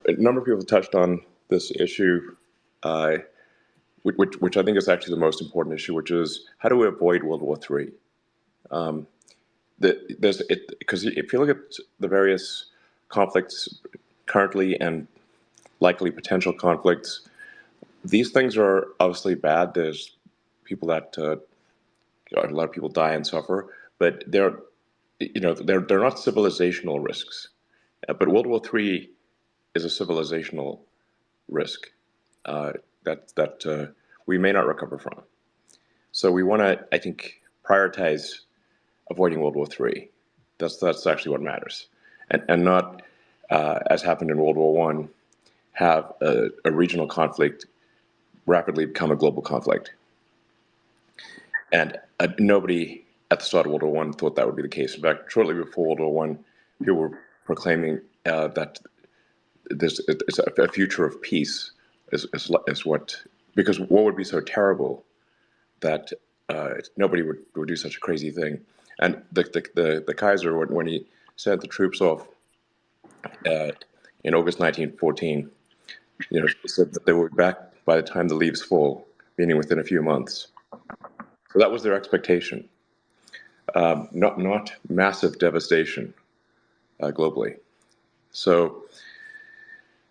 a number of people touched on this issue, uh, which I think is actually the most important issue, which is how do we avoid World War III? Because if you look at the various conflicts currently and likely potential conflicts, these things are obviously bad. There's people that a lot of people die and suffer, but they're not civilizational risks. But World War III is a civilizational risk that we may not recover from. So we want to, I think, prioritize avoiding World War III. That's actually what matters, and not as happened in World War One, have a regional conflict rapidly become a global conflict. And nobody at the start of World War One thought that would be the case. In fact, shortly before World War One, people were proclaiming that there's a future of peace is what, because war would be so terrible that nobody would do such a crazy thing. And the Kaiser, when he sent the troops off in August 1914, said that they were back by the time the leaves fall, meaning within a few months. So that was their expectation, not massive devastation globally. So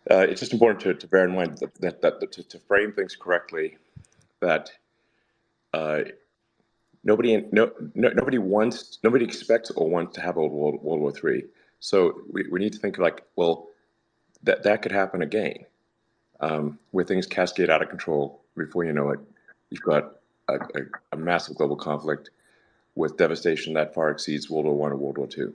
it's just important to bear in mind that to frame things correctly, that nobody expects or wants to have a World War III. So we need to think like, well, that could happen again, where things cascade out of control. Before you know it, you've got a massive global conflict with devastation that far exceeds World War One or World War II.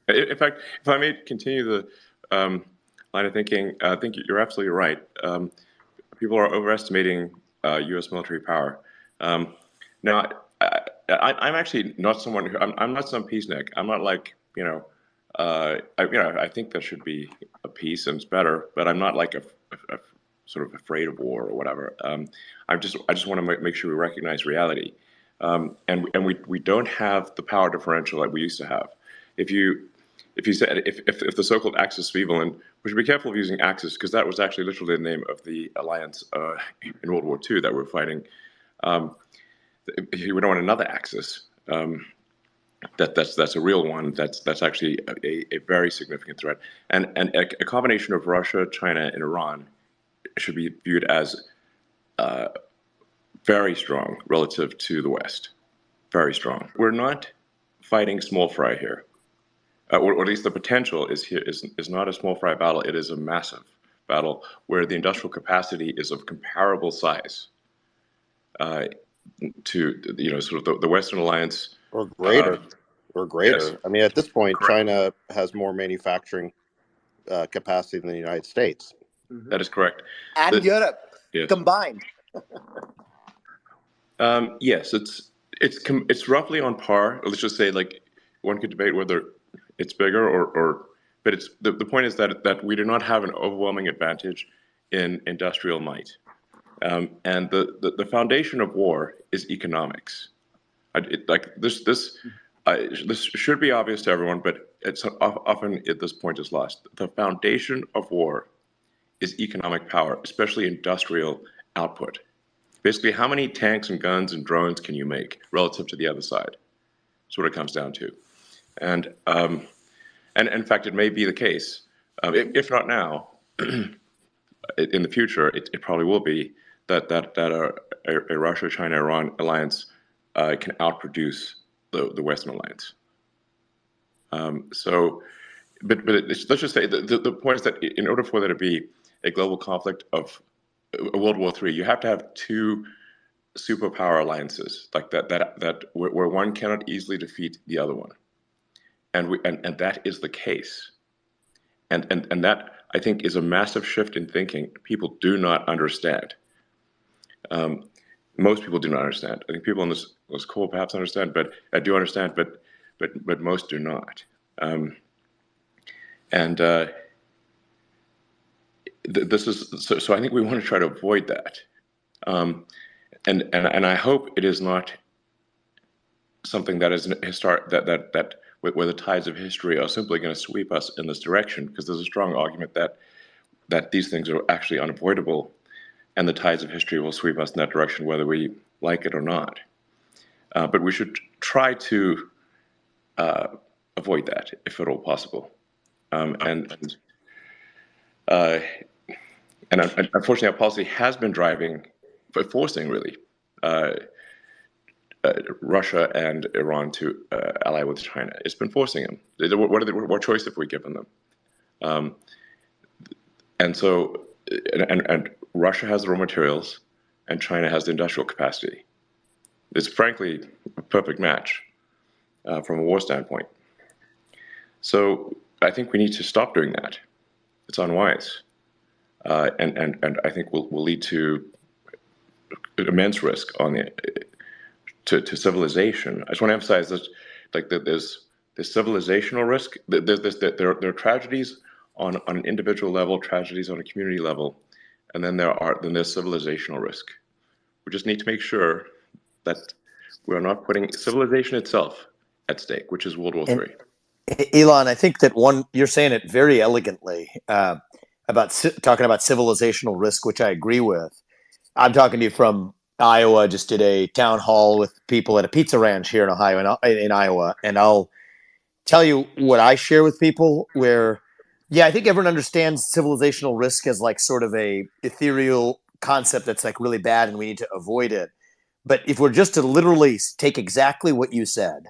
In fact, if I may continue the line of thinking, I think you're absolutely right. People are overestimating U.S. military power. Now, I'm actually not someone who I'm not some peacenik. I'm not like I think there should be a peace and it's better, but I'm not like a sort of afraid of war or whatever. I just want to make sure we recognize reality, and we don't have the power differential that we used to have. If you said if the so-called Axis of evil, and we should be careful of using Axis because that was actually literally the name of the alliance in World War II that we're fighting. We don't want another Axis. That's a real one. That's actually a very significant threat, and a combination of Russia, China, and Iran should be viewed as very strong relative to the West. Very strong. We're not fighting small fry here. Or at least the potential is not a small fry battle. It is a massive battle where the industrial capacity is of comparable size to sort of the Western alliance or greater. Yes. I mean, at this point, Correct. China has more manufacturing capacity than the United States. Mm-hmm. That is correct. And Europe combined. Yes, it's roughly on par. Let's just say, like, one could debate whether it's bigger but it's the point is that we do not have an overwhelming advantage in industrial might, and the foundation of war is economics. This should be obvious to everyone, but it's often at this point is lost. The foundation of war is economic power, especially industrial output. Basically, how many tanks and guns and drones can you make relative to the other side? That's what it comes down to. And in fact, it may be the case, if not now, in the future, it probably will be that a Russia-China-Iran alliance can outproduce the Western alliance. But let's just say the point is that in order for there to be a global conflict of a World War III, you have to have two superpower alliances like that where one cannot easily defeat the other one, and that is the case, and that I think is a massive shift in thinking. People do not understand. Most people do not understand. I think people on this call perhaps understand, but I do understand, but most do not. This is so I think we want to try to avoid that, and I hope it is not something that is historic, that where the tides of history are simply going to sweep us in this direction, because there's a strong argument that that these things are actually unavoidable, and the tides of history will sweep us in that direction, whether we like it or not. But we should try to avoid that, if at all possible. And unfortunately, our policy has been forcing really Russia and Iran to ally with China. It's been forcing them. What choice have we given them? And so, and Russia has the raw materials, and China has the industrial capacity. It's frankly a perfect match from a war standpoint. So I think we need to stop doing that. It's unwise, and I think will lead to immense risk to civilization. I just want to emphasize this, like that there's civilizational risk. There are tragedies on an individual level, tragedies on a community level, and then there's civilizational risk. We just need to make sure that we are not putting civilization itself at stake, which is World War III. Elon, I think that you're saying it very elegantly about talking about civilizational risk, which I agree with. I'm talking to you from Iowa. Just did a town hall with people at a pizza ranch here in Ohio, in Iowa, and I'll tell you what I share with people. Where, yeah, I think everyone understands civilizational risk as like sort of a ethereal concept that's like really bad, and we need to avoid it. But if we're just to literally take exactly what you said,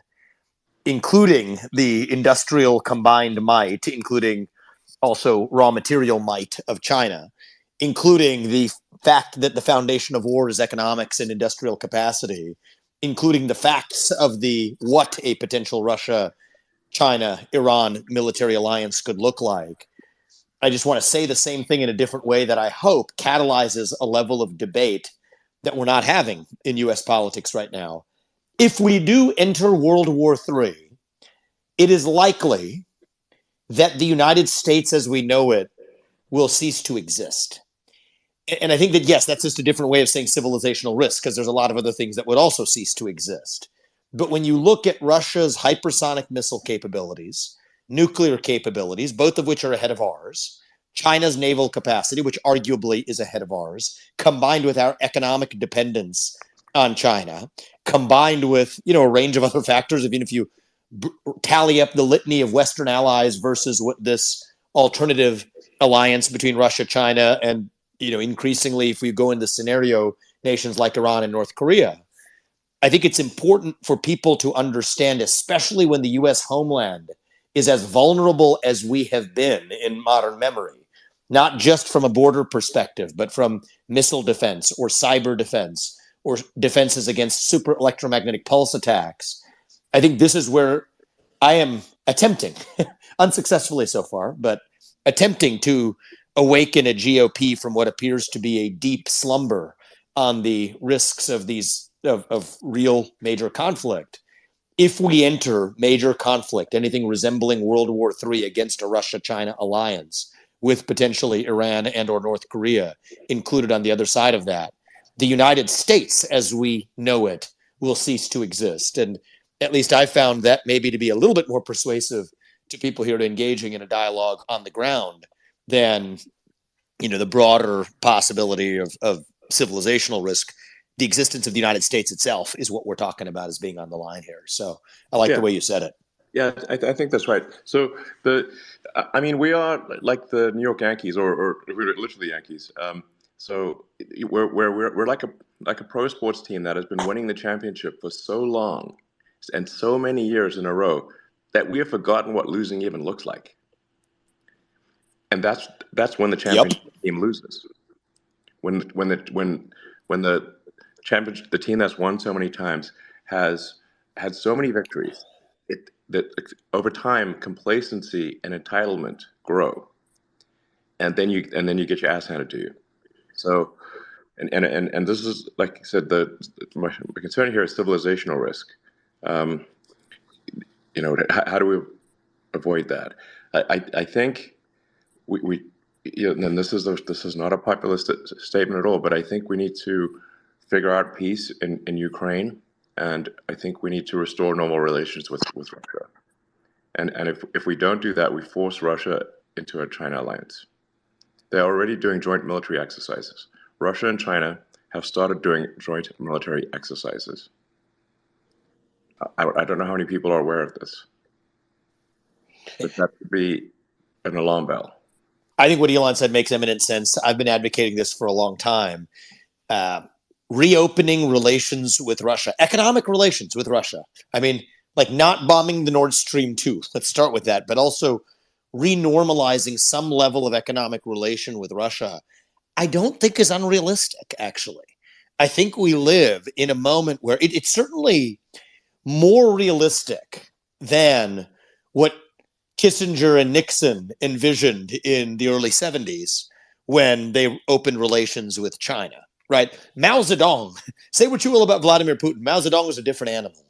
including the industrial combined might, including also raw material might of China, including the fact that the foundation of war is economics and industrial capacity, including the facts of what a potential Russia, China, Iran military alliance could look like. I just want to say the same thing in a different way that I hope catalyzes a level of debate that we're not having in US politics right now. If we do enter World War III, it is likely that the United States as we know it will cease to exist. And I think that, yes, that's just a different way of saying civilizational risk, because there's a lot of other things that would also cease to exist. But when you look at Russia's hypersonic missile capabilities, nuclear capabilities, both of which are ahead of ours, China's naval capacity, which arguably is ahead of ours, combined with our economic dependence on China, combined with, a range of other factors, even if you tally up the litany of Western allies versus what this alternative alliance between Russia, China, and increasingly, if we go into scenario, nations like Iran and North Korea, I think it's important for people to understand, especially when the U.S. homeland is as vulnerable as we have been in modern memory, not just from a border perspective, but from missile defense or cyber defense or defenses against super electromagnetic pulse attacks. I think this is where I am attempting, unsuccessfully so far, but attempting to awaken a GOP from what appears to be a deep slumber on the risks of these of real major conflict. If we enter major conflict, anything resembling World War III against a Russia-China alliance, with potentially Iran and or North Korea included on the other side of that, the United States as we know it will cease to exist. And at least I found that maybe to be a little bit more persuasive to people here engaging in a dialogue on the ground than the broader possibility of civilizational risk. The existence of the United States itself is what we're talking about as being on the line here. So I like the way you said it. Yeah, I think that's right. So we are like the New York Yankees, or we're literally Yankees. So we're like a pro sports team that has been winning the championship for so long and so many years in a row that we have forgotten what losing even looks like. And that's when the championship team loses. When the championship, the team that's won so many times has had so many victories, that over time complacency and entitlement grow, and then you get your ass handed to you. So, and this is, like I said, my concern here is civilizational risk. How do we avoid that? I think we and this is not a populist statement at all, but I think we need to figure out peace in Ukraine, and I think we need to restore normal relations with Russia. And if we don't do that, we force Russia into a China alliance. They're already doing joint military exercises. Russia and China have started doing joint military exercises. I don't know how many people are aware of this, but that would be an alarm bell. I think what Elon said makes eminent sense. I've been advocating this for a long time. Uh, Reopening relations with Russia, economic relations with Russia. I mean, like not bombing the Nord Stream 2. Let's start with that, but also renormalizing some level of economic relation with Russia, I don't think is unrealistic, actually. I think we live in a moment where it's certainly more realistic than what Kissinger and Nixon envisioned in the early 70s when they opened relations with China, right? Mao Zedong, say what you will about Vladimir Putin, Mao Zedong was a different animal.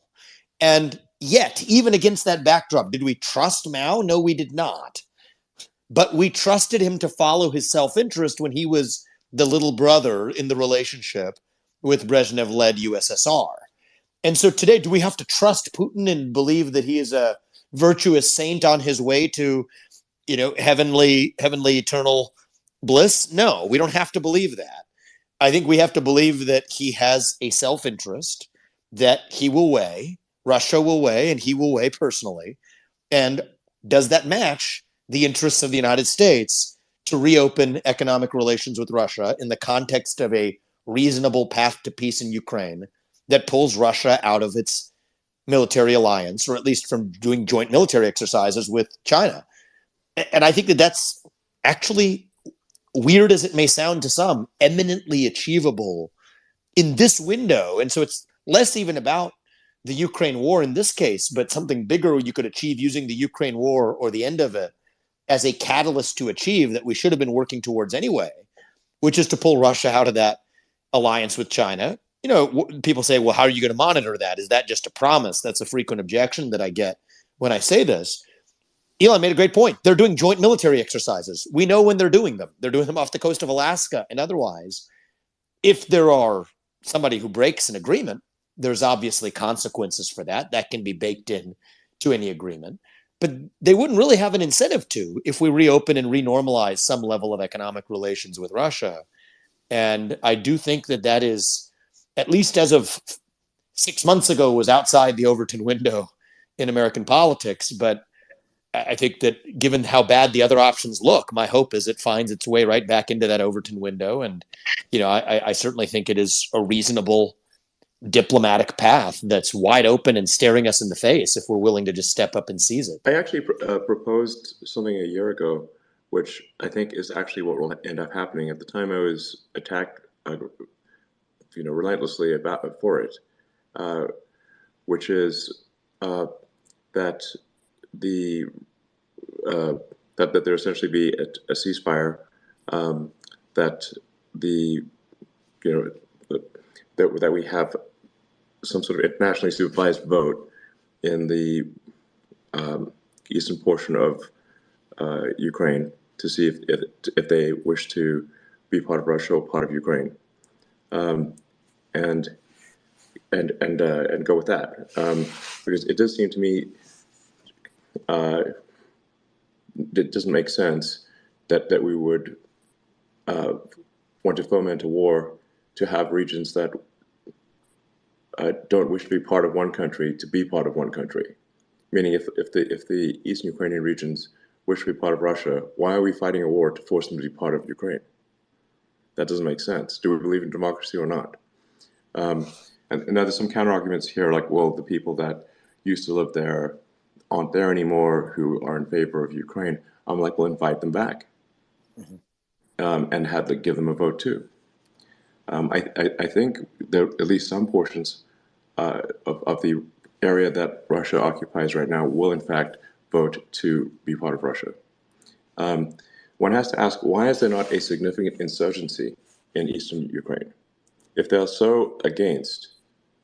And yet, even against that backdrop, did we trust Mao? No, we did not. But we trusted him to follow his self-interest when he was the little brother in the relationship with Brezhnev-led USSR. And so today, do we have to trust Putin and believe that he is a virtuous saint on his way to, heavenly eternal bliss? No, we don't have to believe that. I think we have to believe that he has a self-interest that he will weigh, Russia will weigh, and he will weigh personally. And does that match the interests of the United States to reopen economic relations with Russia in the context of a reasonable path to peace in Ukraine that pulls Russia out of its military alliance, or at least from doing joint military exercises with China? And I think that that's actually, weird as it may sound to some, eminently achievable in this window. And so it's less even about the Ukraine war in this case, but something bigger you could achieve using the Ukraine war or the end of it as a catalyst to achieve that we should have been working towards anyway, which is to pull Russia out of that alliance with China. People say, well, how are you going to monitor that? Is that just a promise? That's a frequent objection that I get when I say this. Elon made a great point. They're doing joint military exercises. We know when they're doing them. They're doing them off the coast of Alaska and otherwise. If there are somebody who breaks an agreement, there's obviously consequences for that. That can be baked in to any agreement. But they wouldn't really have an incentive to if we reopen and renormalize some level of economic relations with Russia. And I do think that that is, at least as of 6 months ago, was outside the Overton window in American politics. But I think that given how bad the other options look, my hope is it finds its way right back into that Overton window. And, I certainly think it is a reasonable diplomatic path that's wide open and staring us in the face if we're willing to just step up and seize it. I actually proposed something a year ago, which I think is actually what will end up happening. At the time, I was attacked, relentlessly for it, which is that the that there essentially be a ceasefire, that that we have some sort of internationally supervised vote in the eastern portion of Ukraine to see if they wish to be part of Russia or part of Ukraine, and go with that, because it does seem to me it doesn't make sense that we would want to foment a war to have regions that don't wish to be part of one country to be part of one country. Meaning, if the eastern Ukrainian regions wish to be part of Russia, why are we fighting a war to force them to be part of Ukraine? That doesn't make sense. Do we believe in democracy or not? And now there's some counter arguments here, like, well, the people that used to live there aren't there anymore who are in favor of Ukraine. I'm like, well, invite them back, and give them a vote too. I think there at least some portions of the area that Russia occupies right now will in fact vote to be part of Russia. One has to ask, why is there not a significant insurgency in eastern Ukraine? If they're so against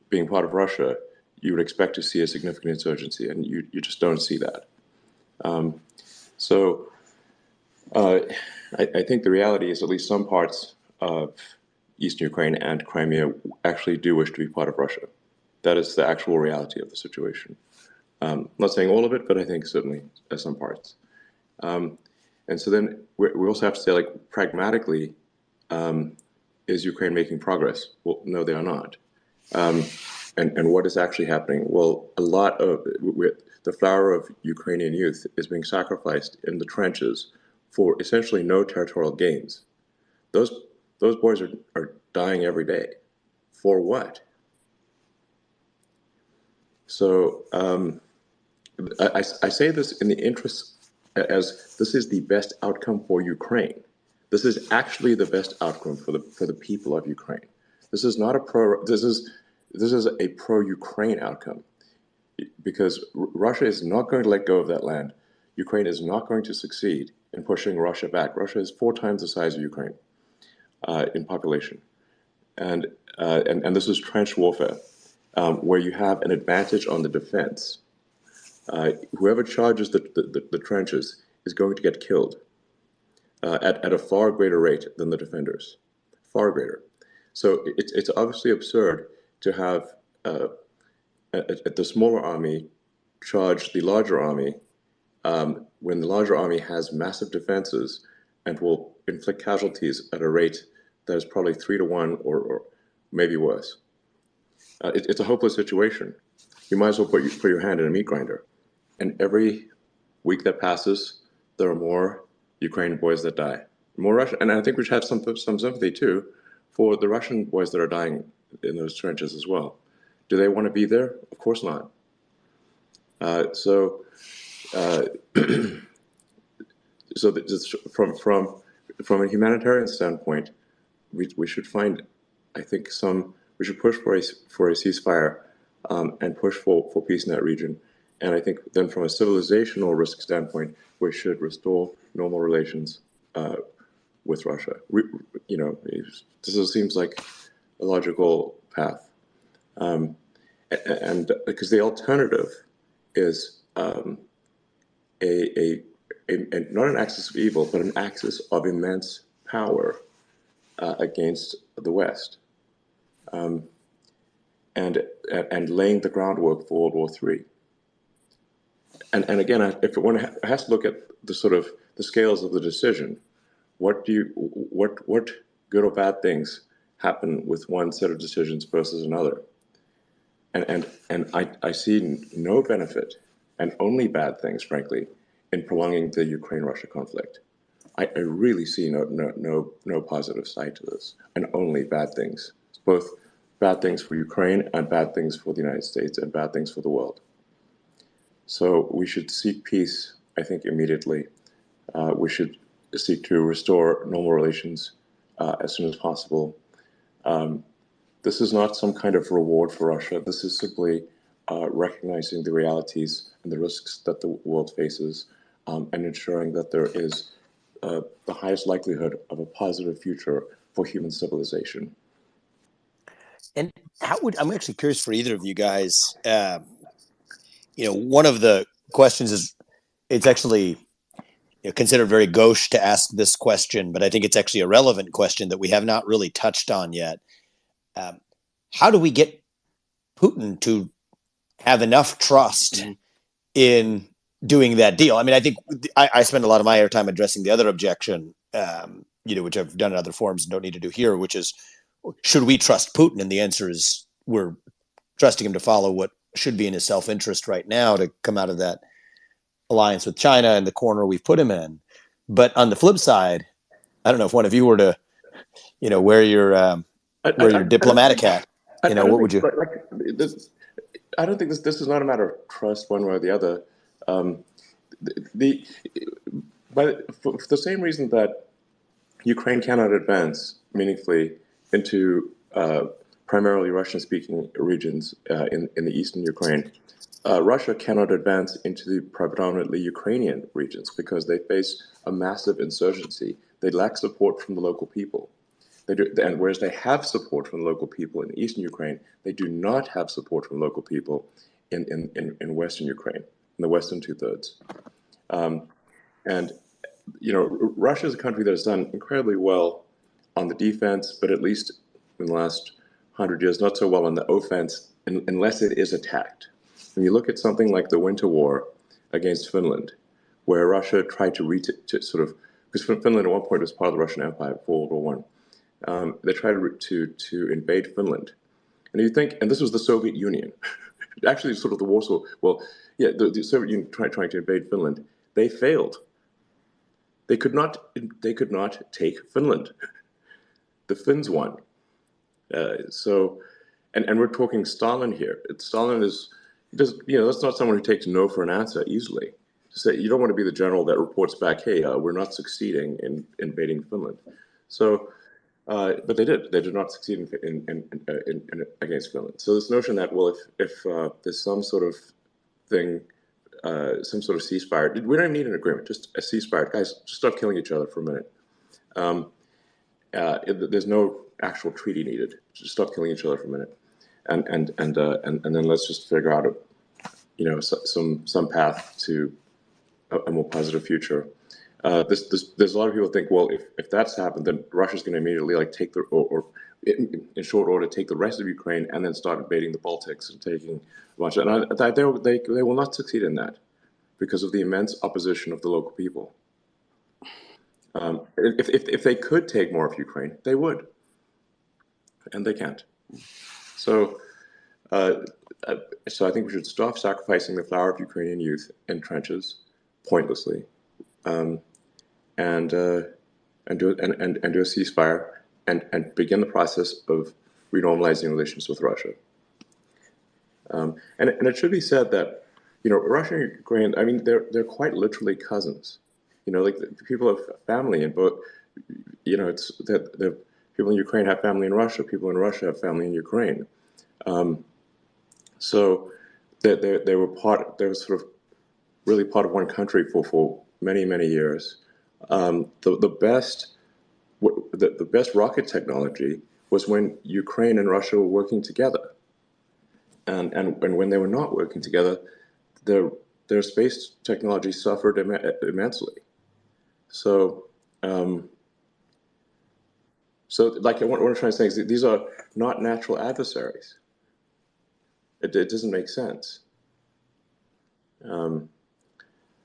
being part of Russia, you would expect to see a significant insurgency, and you just don't see that. I think the reality is at least some parts of eastern Ukraine and Crimea actually do wish to be part of Russia. That is the actual reality of the situation. Not saying all of it, but I think certainly some parts. And And so then we also have to say, like, pragmatically, is Ukraine making progress? Well, no, they are not. And what is actually happening? Well, a lot of the flower of Ukrainian youth is being sacrificed in the trenches for essentially no territorial gains. Those boys are dying every day. For what? So I say this in the interest, as this is the best outcome for Ukraine. This is actually the best outcome for the people of Ukraine. This is not a this is a pro-Ukraine outcome, because Russia is not going to let go of that land. Ukraine is not going to succeed in pushing Russia back. Russia is 4 times the size of Ukraine in population, and this is trench warfare, where you have an advantage on the defense. Whoever charges the trenches is going to get killed at a far greater rate than the defenders, far greater. So it's obviously absurd to have the smaller army charge the larger army when the larger army has massive defenses and will inflict casualties at a rate that is probably 3 to 1 or maybe worse. It's a hopeless situation. You might as well put your hand in a meat grinder. And every week that passes, there are more Ukrainian boys that die. More Russian, and I think we should have some sympathy too for the Russian boys that are dying in those trenches as well. Do they want to be there? Of course not. So from a humanitarian standpoint, we should find, I think, we should push for a ceasefire and push for peace in that region. And I think then from a civilizational risk standpoint, we should restore normal relations with Russia. This seems like a logical path. And because the alternative is not an axis of evil, but an axis of immense power against the West, and laying the groundwork for World War III. And again, if one has to look at the sort of the scales of the decision, what good or bad things happen with one set of decisions versus another? And I see no benefit and only bad things, frankly, in prolonging the Ukraine-Russia conflict. I really see no positive side to this, and only bad things. It's both bad things for Ukraine and bad things for the United States and bad things for the world. So we should seek peace, I think, immediately. We should seek to restore normal relations as soon as possible. This is not some kind of reward for Russia. This is simply recognizing the realities and the risks that the world faces, and ensuring that there is the highest likelihood of a positive future for human civilization. And I'm actually curious for either of you guys. One of the questions is, it's actually considered very gauche to ask this question, but I think it's actually a relevant question that we have not really touched on yet. How do we get Putin to have enough trust in doing that deal? I mean, I think I spend a lot of my airtime addressing the other objection, which I've done in other forums and don't need to do here, which is, should we trust Putin? And the answer is, we're trusting him to follow what should be in his self-interest right now to come out of that alliance with China and the corner we've put him in. But on the flip side, I don't know if one of you were to, wear your diplomatic hat. What would you? I don't think this is not a matter of trust one way or the other. For the same reason that Ukraine cannot advance meaningfully into primarily Russian-speaking regions in the eastern Ukraine, Russia cannot advance into the predominantly Ukrainian regions because they face a massive insurgency. They lack support from the local people. And whereas they have support from the local people in eastern Ukraine, they do not have support from local people in western Ukraine, in the western two-thirds. Russia is a country that has done incredibly well on the defense, but at least in the last 100 years, not so well on the offense, unless it is attacked. When you look at something like the Winter War against Finland, where Russia tried to sort of, because Finland at one point was part of the Russian Empire before World War I. They tried to invade Finland, and you think, and this was the Soviet Union, actually sort of the Warsaw. Well, yeah, the Soviet Union trying to invade Finland. They failed. They could not. They could not take Finland. The Finns won. So, and we're talking Stalin here. Stalin is, that's not someone who takes no for an answer easily. To say you don't want to be the general that reports back, hey, we're not succeeding in invading Finland. So, but they did. They did not succeed in against Finland. So this notion that, well, if there's some sort of thing, some sort of ceasefire, we don't even need an agreement, just a ceasefire. Guys, just stop killing each other for a minute. There's no actual treaty needed. Just stop killing each other for a minute, and then let's just figure out some path to a more positive future. There's a lot of people think, well, if that's happened, then Russia's going to immediately take or in short order take the rest of Ukraine and then start invading the Baltics and taking a bunch. And they will not succeed in that because of the immense opposition of the local people. If they could take more of Ukraine, they would, and they can't. So, I think we should stop sacrificing the flower of Ukrainian youth in trenches pointlessly, and do a ceasefire and begin the process of renormalizing relations with Russia. And it should be said that Russia and Ukraine, I mean, they're quite literally cousins. Like people have family in both. It's that the people in Ukraine have family in Russia. People in Russia have family in Ukraine. So they were sort of really part of one country for many, many years. The best rocket technology was when Ukraine and Russia were working together, and when they were not working together, their space technology suffered immensely. So, like what I'm trying to say is that these are not natural adversaries. It doesn't make sense.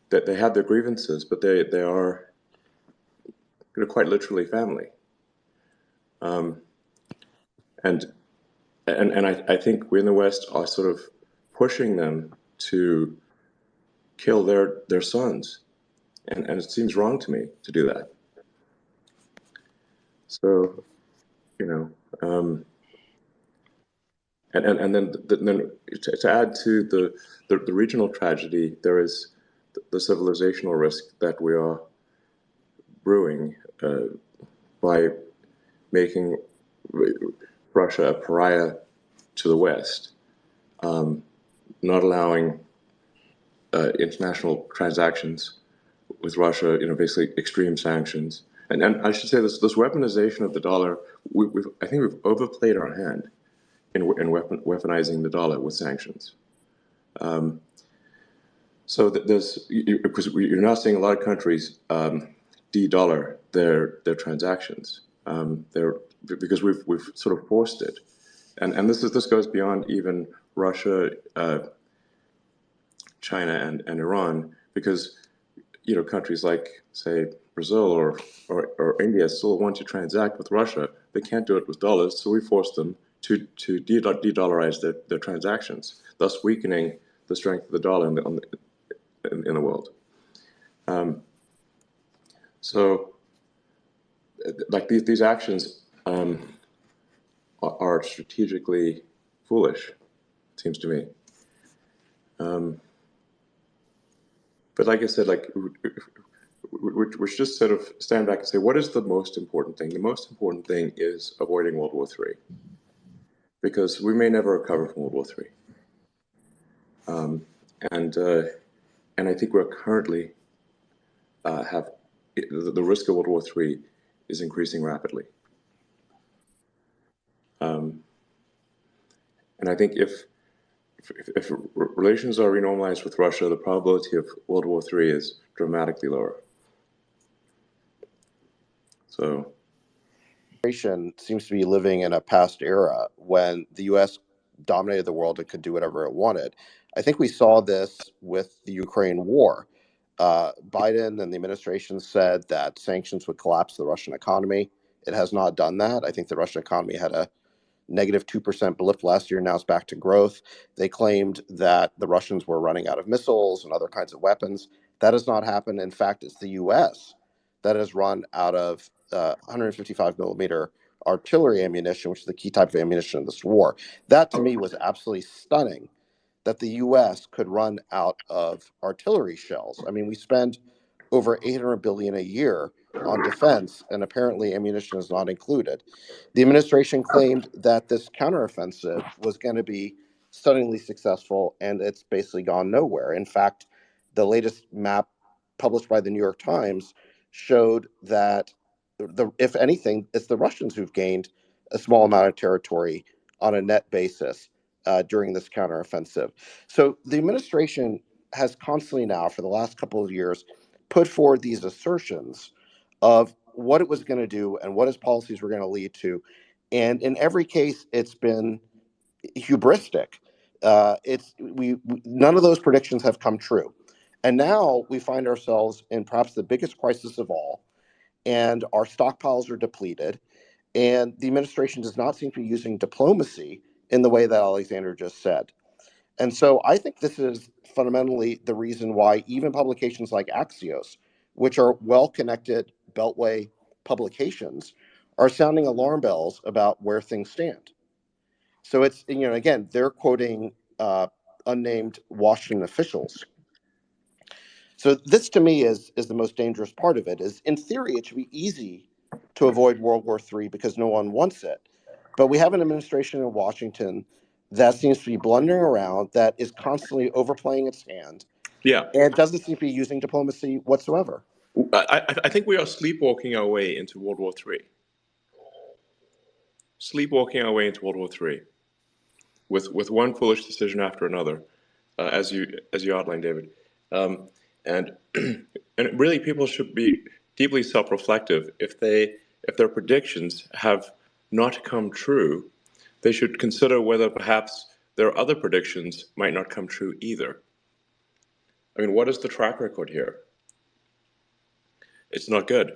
That they have their grievances, but they are quite literally family. And I think we in the West are sort of pushing them to kill their sons, and it seems wrong to me to do that. So, and then to add to the regional tragedy, there is the civilizational risk that we are brewing by making Russia a pariah to the West, not allowing international transactions with Russia, basically extreme sanctions. And I should say this weaponization of the dollar, I think we've overplayed our hand in weaponizing the dollar with sanctions. So because you're now seeing a lot of countries de-dollar their transactions. Because we've sort of forced it, and this goes beyond even Russia, China, and Iran, because countries like, say, Brazil or India still want to transact with Russia. They can't do it with dollars, so we force them to de-dollarize their transactions, thus weakening the strength of the dollar in the world. So, like these actions are strategically foolish, it seems to me. But like I said, we should just sort of stand back and say, what is the most important thing? The most important thing is avoiding World War III, because we may never recover from World War III. And I think we're currently have the risk of World War III is increasing rapidly. And I think if relations are renormalized with Russia, the probability of World War III is dramatically lower. So, seems to be living in a past era when the U.S. dominated the world and could do whatever it wanted. I think we saw this with the Ukraine war. Biden and the administration said that sanctions would collapse the Russian economy. It has not done that. I think the Russian economy had a negative 2% blip last year. Now it's back to growth. They claimed that the Russians were running out of missiles and other kinds of weapons. That has not happened. In fact, it's the U.S. that has run out of 155 millimeter artillery ammunition, which is the key type of ammunition in this war. That to me was absolutely stunning, that the U.S. could run out of artillery shells. I mean, we spend over 800 billion a year on defense, and apparently ammunition is not included. The administration claimed that this counteroffensive was going to be stunningly successful, and it's basically gone nowhere. In fact, the latest map published by the New York Times showed that if anything, it's the Russians who've gained a small amount of territory on a net basis during this counteroffensive. So the administration has constantly now, for the last couple of years, put forward these assertions of what it was going to do and what its policies were going to lead to. And in every case, it's been hubristic. None of those predictions have come true. And now we find ourselves in perhaps the biggest crisis of all, and our stockpiles are depleted. And the administration does not seem to be using diplomacy in the way that Alexander just said. And so I think this is fundamentally the reason why even publications like Axios, which are well-connected Beltway publications, are sounding alarm bells about where things stand. So it's, again, they're quoting unnamed Washington officials. So this to me is the most dangerous part of it. Is in theory it should be easy to avoid World War III because no one wants it. But we have an administration in Washington that seems to be blundering around, that is constantly overplaying its hand, Yeah, and doesn't seem to be using diplomacy whatsoever. I think we are sleepwalking our way into World War III. Sleepwalking our way into World War III, with one foolish decision after another, as you outlined, David, and and really people should be deeply self-reflective. If their predictions have not come true, they should consider whether perhaps their other predictions might not come true either. I mean, what is the track record here? It's not good.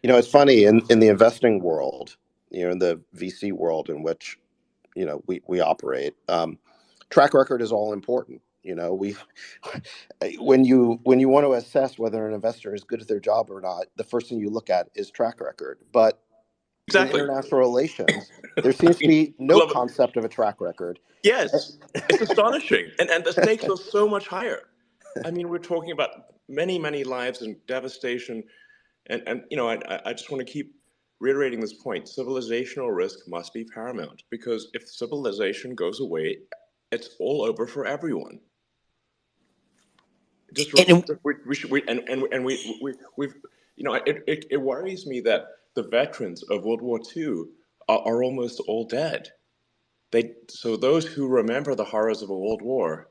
It's funny in the investing world, in the VC world in which we operate. Track record is all important. We when you want to assess whether an investor is good at their job or not, the first thing you look at is track record. But in Exactly. international relations, there I seems to mean, be I no love it. concept of a track record. Yes, it's astonishing, and the stakes are so much higher. I mean, we're talking about many lives and devastation, and I just want to keep reiterating this point. Civilizational risk must be paramount because if civilization goes away, it's all over for everyone. Just And we should we've it worries me that the veterans of World War II are almost all dead. So those who remember the horrors of a world war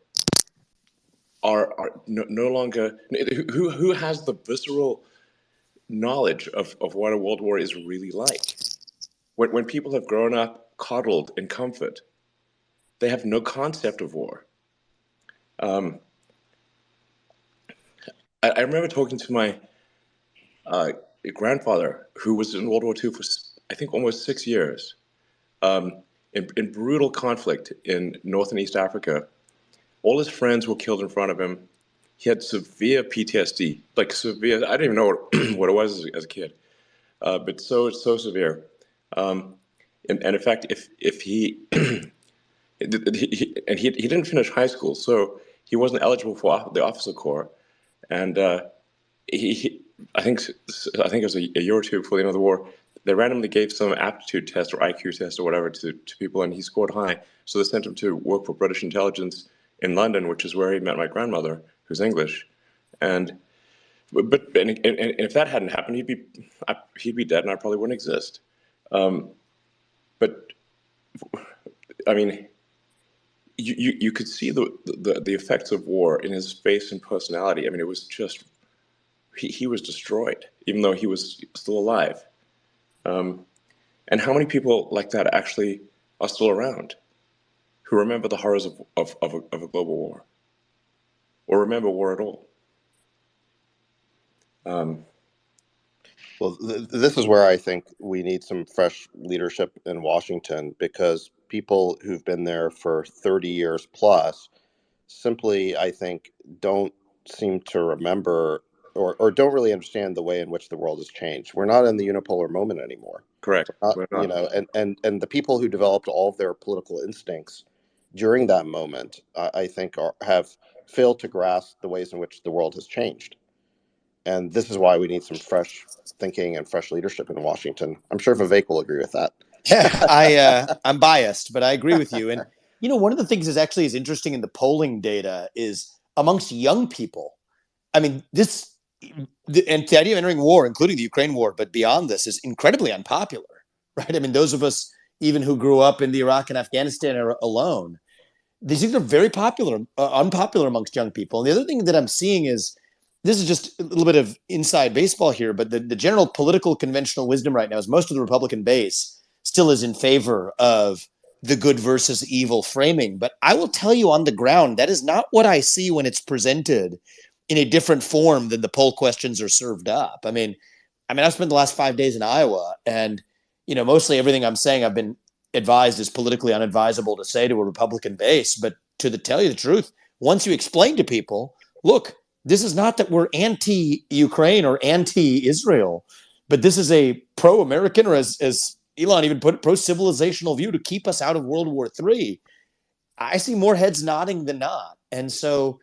are no longer who has the visceral knowledge of what a world war is really like. When people have grown up coddled in comfort, they have no concept of war. Um, I remember talking to my grandfather, who was in World War II for I think almost 6 years, in brutal conflict in North and East Africa. All his friends were killed in front of him. He had severe PTSD, like severe. I didn't even know what it was as a kid, but so severe. Um, and in fact, if he, he didn't finish high school, so he wasn't eligible for the officer corps. And he I think it was a year or two before the end of the war. They randomly gave some aptitude test or IQ test or whatever to people, and he scored high. So they sent him to work for British intelligence in London, which is where he met my grandmother, who's English. And and if that hadn't happened, he'd be dead, and I probably wouldn't exist. But I mean, you could see the effects of war in his face and personality. I mean, it was just he was destroyed, even though he was still alive. And how many people like that actually are still around who remember the horrors of a global war or remember war at all? Well, this is where I think we need some fresh leadership in Washington, because people who've been there for 30 years plus simply, I think, don't seem to remember or don't really understand the way in which the world has changed. We're not in the unipolar moment anymore. Correct. We're not, We're you not. know, and the people who developed all of their political instincts during that moment, I think, have failed to grasp the ways in which the world has changed. And this is why we need some fresh thinking and fresh leadership in Washington. I'm sure Vivek will agree with that. Yeah, I'm biased, but I agree with you. And one of the things is interesting in the polling data is amongst young people. I mean, and the idea of entering war, including the Ukraine war, but beyond this, is incredibly unpopular, right? I mean, those of us even who grew up in the Iraq and Afghanistan era alone, these things are very unpopular amongst young people. And the other thing that I'm seeing is, this is just a little bit of inside baseball here, but the general political conventional wisdom right now is most of the Republican base still is in favor of the good versus evil framing. But I will tell you, on the ground, that is not what I see when it's presented in a different form than the poll questions are served up. I've spent the last 5 days in Iowa, and mostly everything I'm saying I've been advised is politically unadvisable to say to a Republican base. But to tell you the truth, once you explain to people, look, this is not that we're anti-Ukraine or anti-Israel, but this is a pro-American, or as Elon even put it, pro-civilizational view to keep us out of World War III. I see more heads nodding than not. And so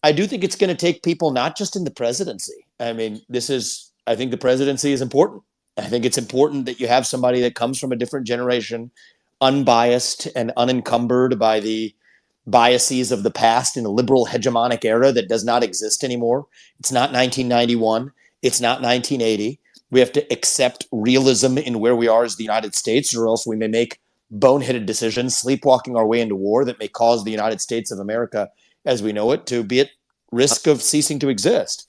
I do think it's going to take people, not just in the presidency. I think the presidency is important. I think it's important that you have somebody that comes from a different generation, unbiased and unencumbered by the biases of the past in a liberal hegemonic era that does not exist anymore. It's not 1991. It's not 1980. We have to accept realism in where we are as the United States, or else we may make boneheaded decisions, sleepwalking our way into war that may cause the United States of America as we know it to be at risk of ceasing to exist.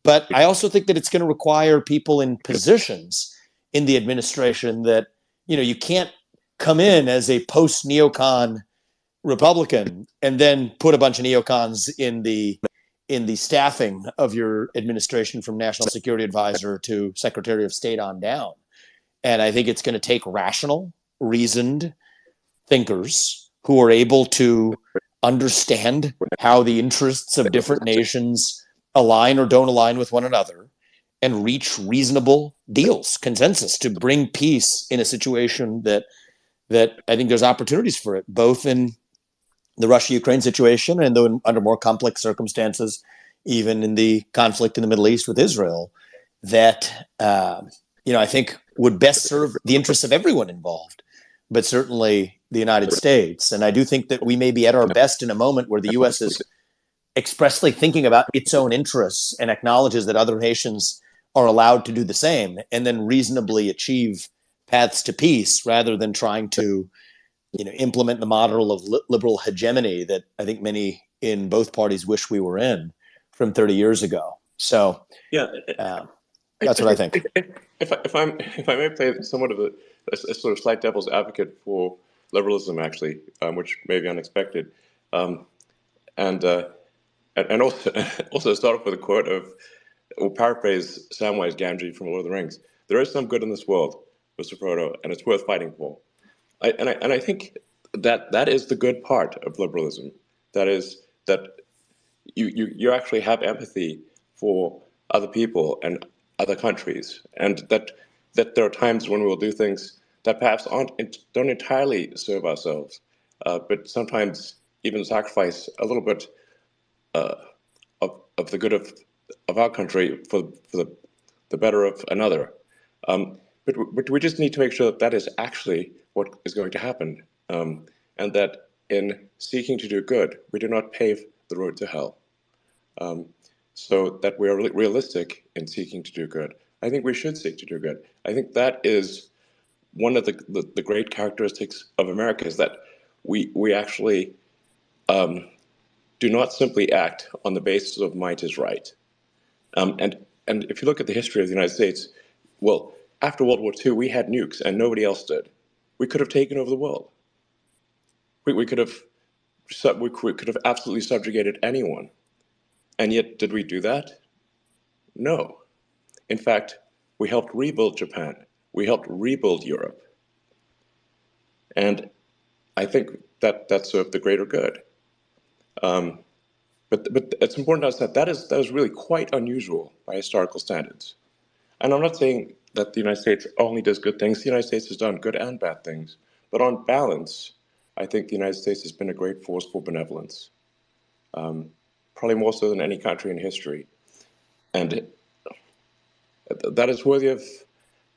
But I also think that it's going to require people in positions in the administration that, you can't come in as a post-neocon Republican and then put a bunch of neocons in the staffing of your administration, from national security advisor to secretary of state on down. And I think it's going to take rational, reasoned thinkers who are able to understand how the interests of different nations align or don't align with one another, and reach reasonable deals, consensus, to bring peace in a situation that I think there's opportunities for it, both in the Russia-Ukraine situation and though under more complex circumstances, even in the conflict in the Middle East with Israel, that I think would best serve the interests of everyone involved, but certainly the United States. And I do think that we may be at our best in a moment where the U.S. is expressly thinking about its own interests and acknowledges that other nations are allowed to do the same, and then reasonably achieve paths to peace rather than trying to implement the model of liberal hegemony that I think many in both parties wish we were in from 30 years ago. So Yeah, that's what I think. if I may play somewhat of a sort of slight devil's advocate for liberalism, actually, which may be unexpected, and also also start off with a quote of, or paraphrase Samwise Gamgee from Lord of the Rings: "There is some good in this world, Mr. Frodo, and it's worth fighting for." I think that is the good part of liberalism. That is that you actually have empathy for other people and other countries, and that there are times when we will do things that perhaps don't entirely serve ourselves, but sometimes even sacrifice a little bit of the good of our country for the better of another. But we just need to make sure that that is actually what is going to happen, and that in seeking to do good, we do not pave the road to hell. So that we are realistic in seeking to do good. I think we should seek to do good. I think that is one of the great characteristics of America, is that we actually do not simply act on the basis of might is right. And if you look at the history of the United States, well, after World War II, we had nukes and nobody else did. We could have taken over the world. We could have absolutely subjugated anyone. And yet, did we do that? No. in fact, we helped rebuild Japan. We helped rebuild Europe. And I think that served the greater good. But it's important to us that that is really quite unusual by historical standards. And I'm not saying that the United States only does good things. The United States has done good and bad things. But on balance, I think the United States has been a great force for benevolence, probably more so than any country in history. And that is worthy of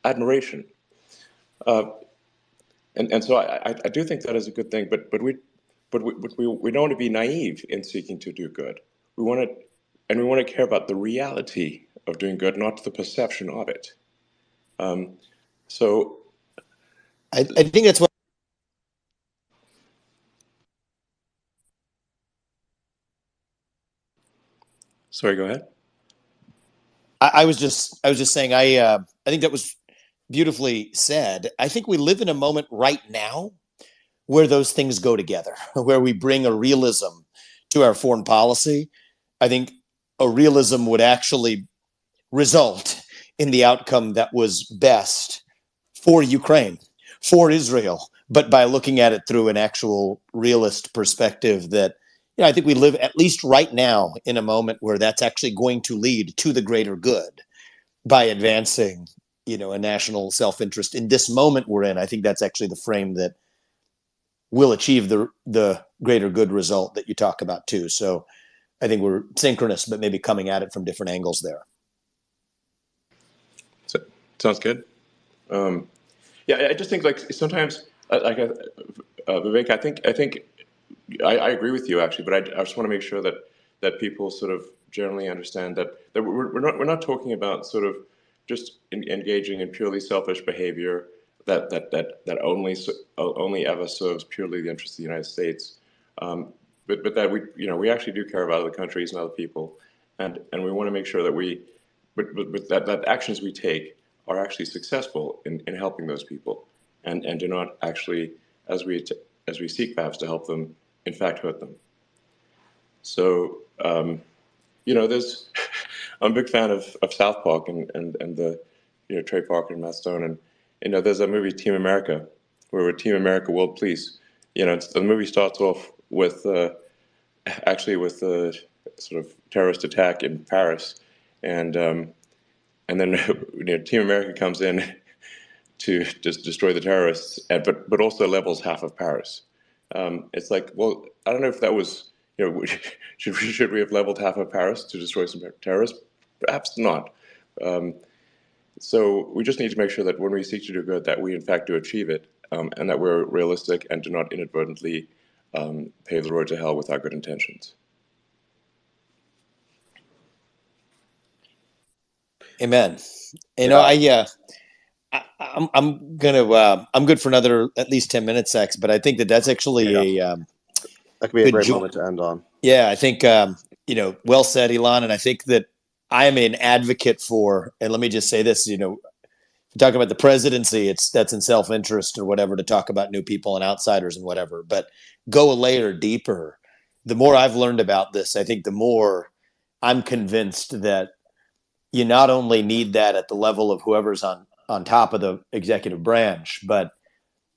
admiration. And so I do think that is a good thing. But we don't want to be naive in seeking to do good. We want to care about the reality of doing good, not the perception of it. So I think that's what. Sorry, go ahead. I was just saying. I think that was beautifully said. I think we live in a moment right now where those things go together, where we bring a realism to our foreign policy. I think a realism would actually result in the outcome that was best for Ukraine, for Israel, but by looking at it through an actual realist perspective that, I think we live, at least right now, in a moment where that's actually going to lead to the greater good by advancing, a national self-interest in this moment we're in. I think that's actually the frame that will achieve the greater good result that you talk about too. So I think we're synchronous, but maybe coming at it from different angles there. Sounds good. Yeah, I just think like sometimes, Vivek, I think I agree with you actually, but I just want to make sure that people sort of generally understand that we're not talking about sort of just engaging in purely selfish behavior that only ever serves purely the interests of the United States, but that we actually do care about other countries and other people, and we want to make sure that that actions we take are actually successful in helping those people, and do not actually, as we seek perhaps to help them, in fact hurt them. So there's I'm a big fan of South Park and the Trey Parker and Matt Stone, and there's a movie Team America where we're Team America World Police. The movie starts off with actually with a sort of terrorist attack in Paris, and then Team America comes in to just destroy the terrorists, but also levels half of Paris. It's like, well, I don't know if that was, should we have leveled half of Paris to destroy some terrorists? Perhaps not. So we just need to make sure that when we seek to do good, that we in fact do achieve it, and that we're realistic and do not inadvertently pave the road to hell with our good intentions. Amen. I'm good for another at least 10 minutes, X, but I think that's actually that could be a great moment to end on. Yeah, I think well said, Elon, and I think that I am an advocate for, and let me just say this, talking about the presidency, that's in self-interest or whatever to talk about new people and outsiders and whatever, but go a layer deeper. The more I've learned about this, I think the more I'm convinced that you not only need that at the level of whoever's on top of the executive branch, but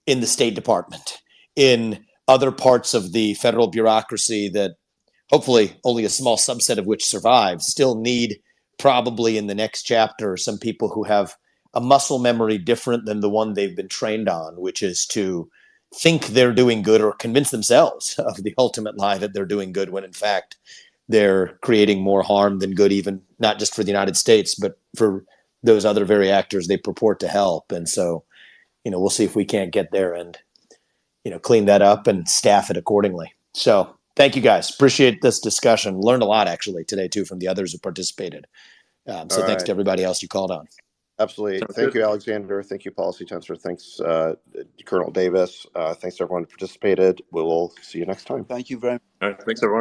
in the State Department, in other parts of the federal bureaucracy that hopefully only a small subset of which survive, still need probably in the next chapter some people who have a muscle memory different than the one they've been trained on, which is to think they're doing good or convince themselves of the ultimate lie that they're doing good when in fact they're creating more harm than good, even not just for the United States, but for those other very actors they purport to help. And so, we'll see if we can't get there and, clean that up and staff it accordingly. So thank you guys. Appreciate this discussion. Learned a lot actually today too from the others who participated. So thanks to everybody else you called on. Absolutely. Thank you, Alexander. Thank you, Policy Tensor. Thanks, Colonel Davis. Thanks to everyone who participated. We will see you next time. Thank you very much. All right, thanks everyone.